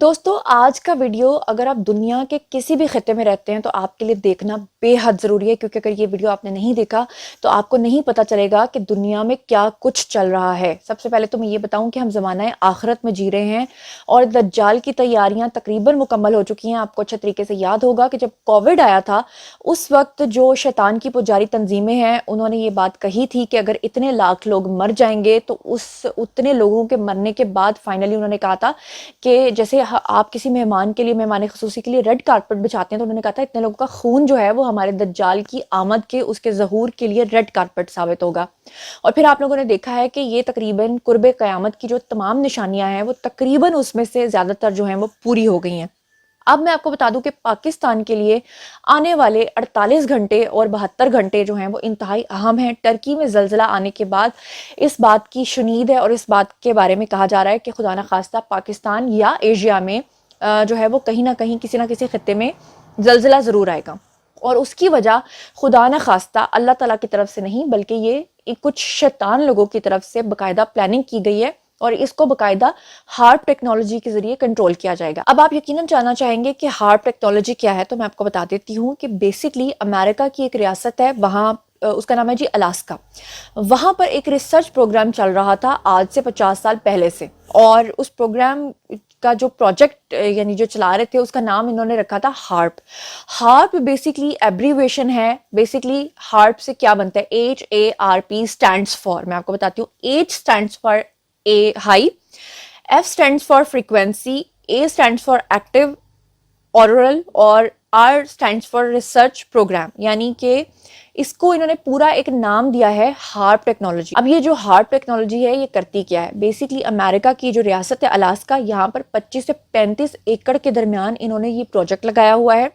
دوستوں آج کا ویڈیو اگر آپ دنیا کے کسی بھی خطے میں رہتے ہیں تو آپ کے لیے دیکھنا بے حد ضروری ہے، کیونکہ اگر یہ ویڈیو آپ نے نہیں دیکھا تو آپ کو نہیں پتا چلے گا کہ دنیا میں کیا کچھ چل رہا ہے۔ سب سے پہلے تو میں یہ بتاؤں کہ ہم زمانہ آخرت میں جی رہے ہیں اور دجال کی تیاریاں تقریباً مکمل ہو چکی ہیں۔ آپ کو اچھے طریقے سے یاد ہوگا کہ جب کووڈ آیا تھا اس وقت جو شیطان کی پجاری تنظیمیں ہیں انہوں نے یہ بات کہی تھی کہ اگر اتنے لاکھ لوگ مر جائیں گے تو اتنے لوگوں کے مرنے کے بعد فائنلی انہوں نے کہا تھا کہ جیسے آپ کسی مہمان کے لیے، مہمان خصوصی کے لیے ریڈ کارپٹ بچھاتے ہیں، تو انہوں نے کہا تھا اتنے لوگوں کا خون جو ہے وہ ہمارے دجال کی آمد کے، اس کے ظہور کے لیے ریڈ کارپٹ ثابت ہوگا۔ اور پھر آپ لوگوں نے دیکھا ہے کہ یہ تقریباً قرب قیامت کی جو تمام نشانیاں ہیں وہ تقریباً اس میں سے زیادہ تر جو ہیں وہ پوری ہو گئی ہیں۔ اب میں آپ کو بتا دوں کہ پاکستان کے لیے آنے والے 48 گھنٹے اور 72 گھنٹے جو ہیں وہ انتہائی اہم ہیں۔ ٹرکی میں زلزلہ آنے کے بعد اس بات کی شنید ہے اور اس بات کے بارے میں کہا جا رہا ہے کہ خدا نخواستہ پاکستان یا ایشیا میں جو ہے وہ کہیں نہ کہیں کسی نہ کسی خطے میں زلزلہ ضرور آئے گا، اور اس کی وجہ خدا نخواستہ اللہ تعالیٰ کی طرف سے نہیں بلکہ یہ کچھ شیطان لوگوں کی طرف سے باقاعدہ پلاننگ کی گئی ہے اور اس کو باقاعدہ ہارپ ٹیکنالوجی کے ذریعے کنٹرول کیا جائے گا۔ اب آپ یقیناً جاننا چاہیں گے کہ ہارپ ٹیکنالوجی کیا ہے، تو میں آپ کو بتا دیتی ہوں کہ بیسکلی امریکہ کی ایک ریاست ہے، وہاں اس کا نام ہے الاسکا۔ وہاں پر ایک ریسرچ پروگرام چل رہا تھا آج سے 50 سال پہلے سے، اور اس پروگرام کا جو پروجیکٹ یعنی جو چلا رہے تھے اس کا نام انہوں نے رکھا تھا ہارپ۔ ہارپ بیسکلی ایبریویشن ہے۔ بیسکلی ہارپ سے کیا بنتا ہے؟ HARP اسٹینڈس فار، میں آپ کو بتاتی ہوں۔ H stands for high, F stands for frequency, A stands for active auroral, اور R stands for research programme, یعنی کہ اس کو انہوں نے پورا ایک نام دیا ہے ہارپ ٹیکنالوجی۔ اب یہ جو ہارپ ٹیکنالوجی ہے یہ کرتی کیا ہے؟ بیسکلی امریکہ کی جو ریاست ہے الاسکا، یہاں پر 25 سے 35 ایکڑ کے درمیان انہوں نے یہ پروجیکٹ لگایا ہوا ہے،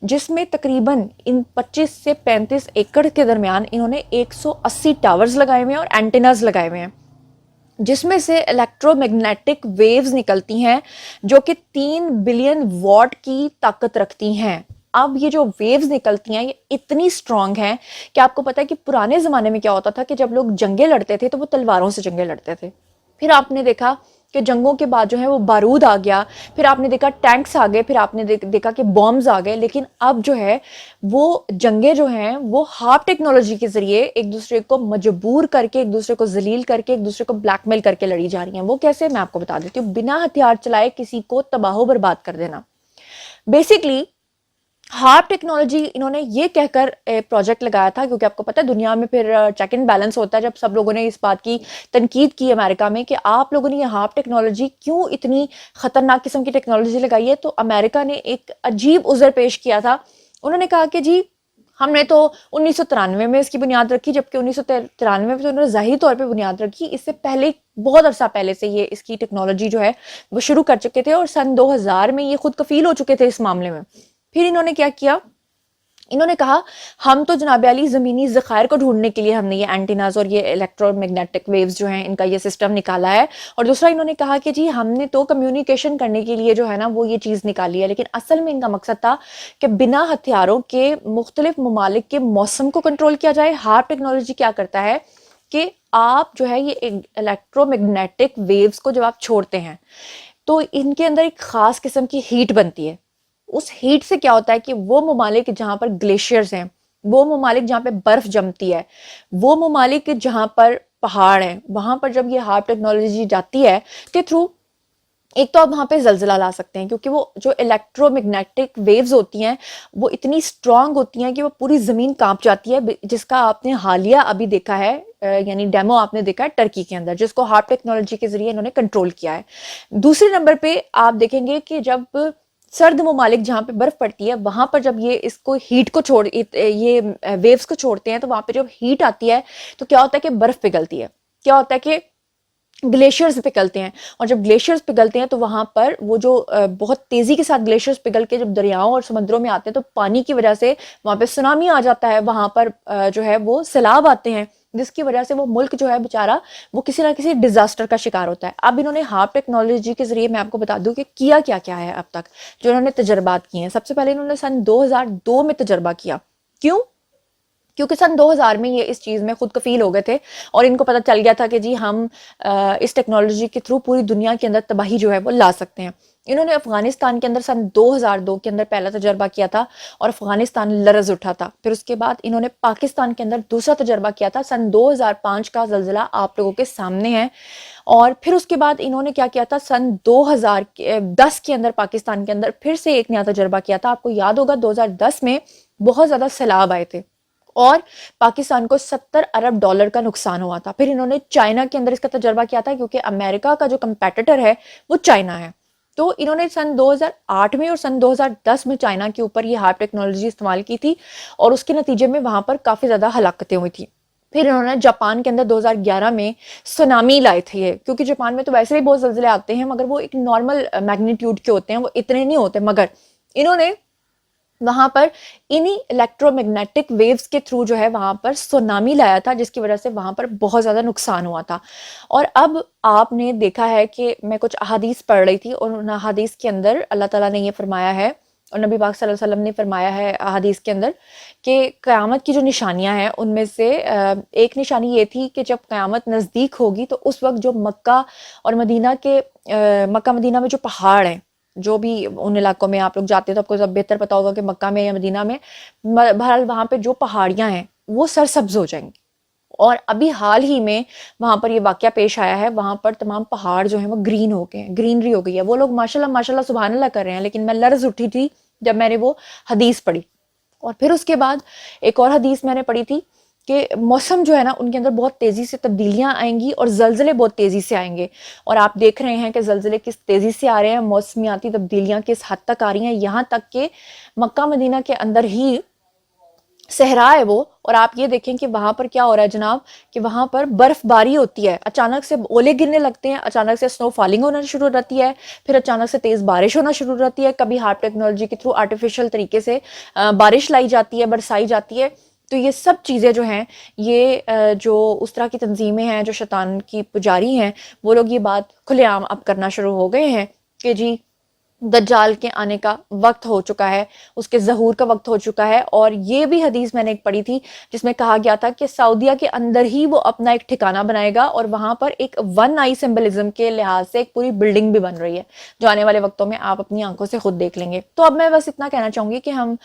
جس میں تقریباً ان 25 سے 35 ایکڑ کے درمیان انہوں نے 180 ٹاورز لگائے ہوئے ہیں اور اینٹیناز لگائے ہوئے ہیں، جس میں سے الیکٹرو میگنیٹک ویوز نکلتی ہیں جو کہ 3 بلین واٹ کی طاقت رکھتی ہیں۔ اب یہ جو ویوز نکلتی ہیں یہ اتنی سٹرونگ ہیں کہ آپ کو پتہ ہے کہ پرانے زمانے میں کیا ہوتا تھا کہ جب لوگ جنگیں لڑتے تھے تو وہ تلواروں سے جنگیں لڑتے تھے، پھر آپ نے دیکھا کہ جنگوں کے بعد جو ہے وہ بارود آ گیا، پھر آپ نے دیکھا ٹینکس آ گئے، پھر آپ نے دیکھا کہ بومز آ گئے، لیکن اب جو ہے وہ جنگیں جو ہیں وہ ہارپ ٹیکنالوجی کے ذریعے ایک دوسرے کو مجبور کر کے، ایک دوسرے کو ذلیل کر کے، ایک دوسرے کو بلیک میل کر کے لڑی جا رہی ہیں۔ وہ کیسے؟ میں آپ کو بتا دیتی ہوں۔ بنا ہتھیار چلائے کسی کو تباہ و برباد کر دینا۔ بیسکلی ہارپ ٹیکنالوجی انہوں نے یہ کہہ کر پروجیکٹ لگایا تھا، کیونکہ آپ کو پتہ ہے دنیا میں پھر چیک اینڈ بیلنس ہوتا ہے، جب سب لوگوں نے اس بات کی تنقید کی امریکہ میں کہ آپ لوگوں نے یہ ہارپ ٹیکنالوجی کیوں اتنی خطرناک قسم کی ٹیکنالوجی لگائی ہے، تو امریکہ نے ایک عجیب عذر پیش کیا تھا۔ انہوں نے کہا کہ جی ہم نے تو 1993 میں اس کی بنیاد رکھی، جبکہ 1993 میں تو انہوں نے ظاہری طور پہ بنیاد رکھی، اس سے پہلے بہت عرصہ پہلے سے یہ اس کی ٹیکنالوجی جو ہے وہ شروع کر چکے تھے، اور سن 2000 میں یہ خود کفیل ہو چکے تھے اس معاملے میں۔ پھر انہوں نے کیا کیا؟ انہوں نے کہا ہم تو جناب علی زمینی ذخائر کو ڈھونڈنے کے لیے ہم نے یہ اینٹیناز اور یہ الیکٹرو میگنیٹک ویوز جو ہیں ان کا یہ سسٹم نکالا ہے، اور دوسرا انہوں نے کہا کہ جی ہم نے تو کمیونیکیشن کرنے کے لیے جو ہے نا وہ یہ چیز نکالی ہے، لیکن اصل میں ان کا مقصد تھا کہ بنا ہتھیاروں کے مختلف ممالک کے موسم کو کنٹرول کیا جائے۔ ہارپ ٹیکنالوجی کیا کرتا ہے کہ آپ جو ہے یہ الیکٹرو میگنیٹک ویوز کو جب آپ چھوڑتے ہیں تو ان کے اندر ایک خاص قسم کی ہیٹ بنتی ہے۔ اس ہیٹ سے کیا ہوتا ہے کہ وہ ممالک جہاں پر گلیشیئرز ہیں، وہ ممالک جہاں پہ برف جمتی ہے، وہ ممالک جہاں پر پہاڑ ہیں، وہاں پر جب یہ ہارپ ٹیکنالوجی جاتی ہے اس کے تھرو ایک تو آپ وہاں پہ زلزلہ لا سکتے ہیں، کیونکہ وہ جو الیکٹرو میگنیٹک ویوز ہوتی ہیں وہ اتنی سٹرونگ ہوتی ہیں کہ وہ پوری زمین کانپ جاتی ہے، جس کا آپ نے حالیہ ابھی دیکھا ہے، یعنی ڈیمو آپ نے دیکھا ہے ٹرکی کے اندر، جس کو ہارپ ٹیکنالوجی کے ذریعے انہوں نے کنٹرول کیا ہے۔ دوسرے نمبر پہ آپ دیکھیں گے کہ جب سرد ممالک جہاں پہ برف پڑتی ہے وہاں پر جب یہ اس کو ہیٹ کو یہ ویوز کو چھوڑتے ہیں تو وہاں پہ جب ہیٹ آتی ہے تو کیا ہوتا ہے کہ برف پگھلتی ہے، کیا ہوتا ہے کہ گلیشیئرز پگھلتے ہیں، اور جب گلیشیئرز پگھلتے ہیں تو وہاں پر وہ جو بہت تیزی کے ساتھ گلیشیئرز پگھل کے جب دریاؤں اور سمندروں میں آتے ہیں تو پانی کی وجہ سے وہاں پہ سونامی آ جاتا ہے، وہاں پر جو ہے وہ سیلاب آتے ہیں، جس کی وجہ سے وہ ملک جو ہے بیچارہ وہ کسی نہ کسی ڈیزاسٹر کا شکار ہوتا ہے۔ اب انہوں نے ہارپ ٹیکنالوجی کے ذریعے میں آپ کو بتا دوں کہ کیا کیا کیا ہے اب تک جو انہوں نے تجربات کیے ہیں۔ سب سے پہلے انہوں نے سن 2002 میں تجربہ کیا۔ کیوں؟ کیونکہ سن 2000 میں یہ اس چیز میں خود کفیل ہو گئے تھے اور ان کو پتہ چل گیا تھا کہ جی ہم اس ٹیکنالوجی کے تھرو پوری دنیا کے اندر تباہی جو ہے وہ لا سکتے ہیں۔ انہوں نے افغانستان کے اندر سن 2002 کے اندر پہلا تجربہ کیا تھا اور افغانستان لرز اٹھا تھا. پھر اس کے بعد انہوں نے پاکستان کے اندر دوسرا تجربہ کیا تھا. سن 2005 کا زلزلہ آپ لوگوں کے سامنے ہے. اور پھر اس کے بعد انہوں نے کیا کیا تھا, سن 2010 کے اندر پاکستان کے اندر پھر سے ایک نیا تجربہ کیا تھا. آپ کو یاد ہوگا 2010 میں بہت زیادہ سیلاب آئے تھے اور پاکستان کو $70 ارب کا نقصان ہوا تھا. پھر انہوں نے چائنا کے اندر اس کا تجربہ کیا تھا, کیونکہ امریکہ کا جو کمپیٹیٹر ہے وہ چائنا ہے. تو انہوں نے سن 2008 میں اور سن 2010 میں چائنا کے اوپر یہ ہارپ ٹیکنالوجی استعمال کی تھی اور اس کے نتیجے میں وہاں پر کافی زیادہ ہلاکتیں ہوئی تھی. پھر انہوں نے جاپان کے اندر 2011 میں سونامی لائے تھے یہ, کیونکہ جاپان میں تو ویسے ہی بہت زلزلے آتے ہیں مگر وہ ایک نارمل میگنیٹیوڈ کے ہوتے ہیں, وہ اتنے نہیں ہوتے, مگر انہوں نے وہاں پر انہی الیکٹرو میگنیٹک ویوز کے تھرو جو ہے وہاں پر سونامی لایا تھا, جس کی وجہ سے وہاں پر بہت زیادہ نقصان ہوا تھا. اور اب آپ نے دیکھا ہے کہ میں کچھ احادیث پڑھ رہی تھی اور ان احادیث کے اندر اللہ تعالیٰ نے یہ فرمایا ہے اور نبی پاک صلی اللہ علیہ وسلم نے فرمایا ہے احادیث کے اندر کہ قیامت کی جو نشانیاں ہیں ان میں سے ایک نشانی یہ تھی کہ جب قیامت نزدیک ہوگی تو اس وقت جو مکہ اور مدینہ کے مکہ مدینہ میں جو پہاڑ ہیں, جو بھی ان علاقوں میں آپ لوگ جاتے ہیں تو آپ کو بہتر پتا ہوگا کہ مکہ میں یا مدینہ میں بہرحال وہاں پہ جو پہاڑیاں ہیں وہ سرسبز ہو جائیں گی. اور ابھی حال ہی میں وہاں پر یہ واقعہ پیش آیا ہے, وہاں پر تمام پہاڑ جو ہیں وہ گرین ہو گئے ہیں, گرینری ہو گئی ہے. وہ لوگ ماشاءاللہ سبحان اللہ کر رہے ہیں, لیکن میں لرز اٹھی تھی جب میں نے وہ حدیث پڑھی. اور پھر اس کے بعد ایک اور حدیث میں نے پڑھی تھی کہ موسم جو ہے نا ان کے اندر بہت تیزی سے تبدیلیاں آئیں گی اور زلزلے بہت تیزی سے آئیں گے. اور آپ دیکھ رہے ہیں کہ زلزلے کس تیزی سے آ رہے ہیں, موسمیاتی تبدیلیاں کس حد تک آ رہی ہیں, یہاں تک کہ مکہ مدینہ کے اندر ہی صحرا ہے وہ, اور آپ یہ دیکھیں کہ وہاں پر کیا ہو رہا ہے جناب, کہ وہاں پر برف باری ہوتی ہے, اچانک سے اولے گرنے لگتے ہیں, اچانک سے سنو فالنگ ہونا شروع ہو جاتی ہے, پھر اچانک سے تیز بارش ہونا شروع ہو جاتی ہے. کبھی ہارپ ٹیکنالوجی کے تھرو آرٹیفیشل طریقے سے بارش لائی جاتی ہے, برسائی جاتی ہے. تو یہ سب چیزیں جو ہیں, یہ جو اس طرح کی تنظیمیں ہیں جو شیطان کی پجاری ہیں, وہ لوگ یہ بات کھلے عام اب کرنا شروع ہو گئے ہیں کہ جی دجال کے آنے کا وقت ہو چکا ہے, اس کے ظہور کا وقت ہو چکا ہے. اور یہ بھی حدیث میں نے ایک پڑھی تھی جس میں کہا گیا تھا کہ سعودیہ کے اندر ہی وہ اپنا ایک ٹھکانہ بنائے گا اور وہاں پر ایک ون آئی سمبلزم کے لحاظ سے ایک پوری بلڈنگ بھی بن رہی ہے, جو آنے والے وقتوں میں آپ اپنی آنکھوں سے خود دیکھ لیں گے. تو اب میں بس اتنا کہنا چاہوں گی کہ ہم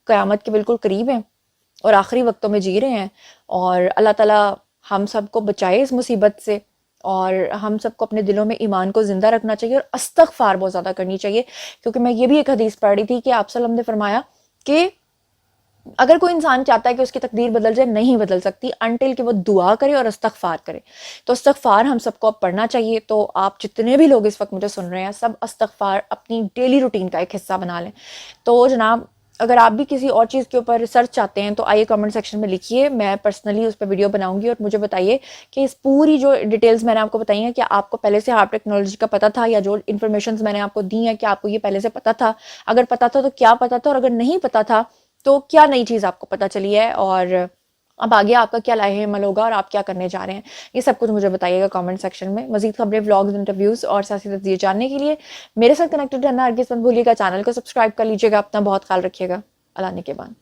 قیامت کے بالکل قریب ہیں اور آخری وقتوں میں جی رہے ہیں, اور اللہ تعالیٰ ہم سب کو بچائے اس مصیبت سے, اور ہم سب کو اپنے دلوں میں ایمان کو زندہ رکھنا چاہیے اور استغفار بہت زیادہ کرنی چاہیے. کیونکہ میں یہ بھی ایک حدیث پڑھ رہی تھی کہ آپ صلی اللہ علیہ وسلم نے فرمایا کہ اگر کوئی انسان چاہتا ہے کہ اس کی تقدیر بدل جائے, نہیں بدل سکتی انٹل کہ وہ دعا کرے اور استغفار کرے. تو استغفار ہم سب کو اب پڑھنا چاہیے. تو آپ جتنے بھی لوگ اس وقت مجھے سن رہے ہیں, سب استغفار اپنی ڈیلی روٹین کا ایک حصہ بنا لیں. تو جناب اگر آپ بھی کسی اور چیز کے اوپر ریسرچ چاہتے ہیں تو آئیے کمنٹ سیکشن میں لکھیے, میں پرسنلی اس پہ ویڈیو بناؤں گی, اور مجھے بتائیے کہ اس پوری جو ڈیٹیلز میں نے آپ کو بتائی ہیں, کہ آپ کو پہلے سے ہارپ ٹیکنالوجی کا پتہ تھا, یا جو انفارمیشنز میں نے آپ کو دی ہیں کہ آپ کو یہ پہلے سے پتہ تھا, اگر پتہ تھا تو کیا پتہ تھا, اور اگر نہیں پتہ تھا تو کیا نئی چیز آپ کو پتہ چلی ہے, اور اب آگے آپ کا کیا لاہے عمل ہوگا اور آپ کیا کرنے جا رہے ہیں. یہ سب کچھ مجھے بتائیے گا کامنٹ سیکشن میں. مزید خبریں, ولاگز, انٹرویوز اور سیاسی تجزیے جاننے کے لیے میرے ساتھ کنیکٹڈ رہنا ہرگز مت بھولیے گا. چینل کو سبسکرائب کر لیجیے گا. اپنا بہت خیال رکھیے گا. اللہ نے کے بان.